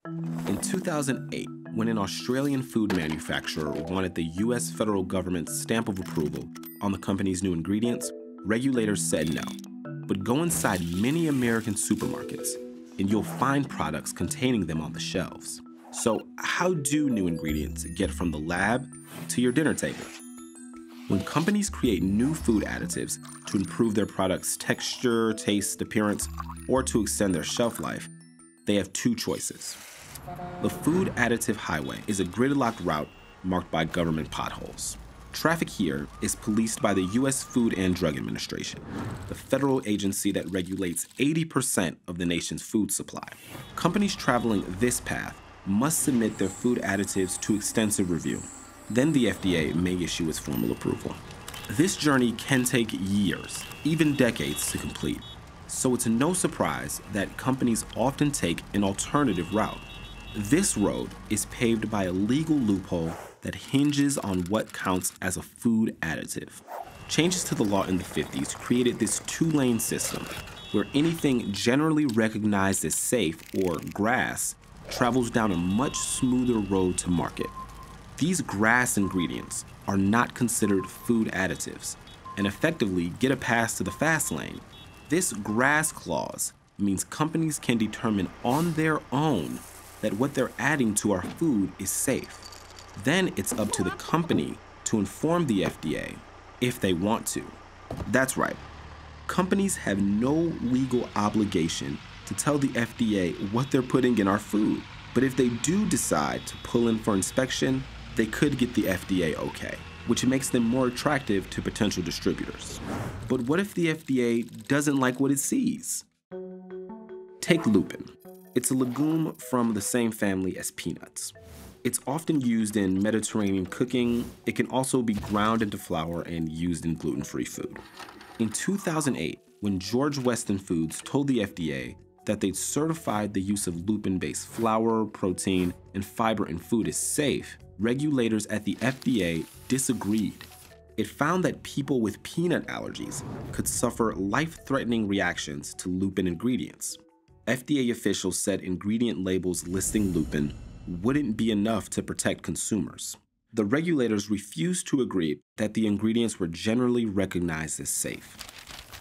In 2008, when an Australian food manufacturer wanted the US federal government's stamp of approval on the company's new ingredients, regulators said no. But go inside many American supermarkets, and you'll find products containing them on the shelves. So, how do new ingredients get from the lab to your dinner table? When companies create new food additives to improve their product's texture, taste, appearance, or to extend their shelf life, they have two choices. The food additive highway is a gridlocked route marked by government potholes. Traffic here is policed by the U.S. Food and Drug Administration, the federal agency that regulates 80% of the nation's food supply. Companies traveling this path must submit their food additives to extensive review. Then the FDA may issue its formal approval. This journey can take years, even decades to complete. So it's no surprise that companies often take an alternative route. This road is paved by a legal loophole that hinges on what counts as a food additive. Changes to the law in the 50s created this two-lane system where anything generally recognized as safe or GRAS travels down a much smoother road to market. These GRAS ingredients are not considered food additives and effectively get a pass to the fast lane. This GRAS clause means companies can determine on their own that what they're adding to our food is safe. Then it's up to the company to inform the FDA if they want to. That's right. Companies have no legal obligation to tell the FDA what they're putting in our food. But if they do decide to pull in for inspection, they could get the FDA okay, which makes them more attractive to potential distributors. But what if the FDA doesn't like what it sees? Take lupin. It's a legume from the same family as peanuts. It's often used in Mediterranean cooking. It can also be ground into flour and used in gluten-free food. In 2008, when George Weston Foods told the FDA that they'd certified the use of lupin-based flour, protein, and fiber in food as safe, regulators at the FDA disagreed. It found that people with peanut allergies could suffer life-threatening reactions to lupin ingredients. FDA officials said ingredient labels listing lupin wouldn't be enough to protect consumers. The regulators refused to agree that the ingredients were generally recognized as safe.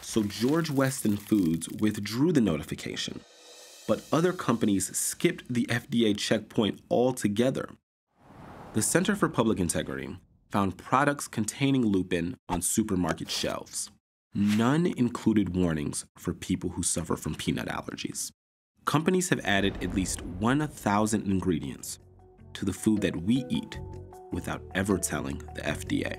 So George Weston Foods withdrew the notification, but other companies skipped the FDA checkpoint altogether. The Center for Public Integrity found products containing lupin on supermarket shelves. None included warnings for people who suffer from peanut allergies. Companies have added at least 1,000 ingredients to the food that we eat without ever telling the FDA.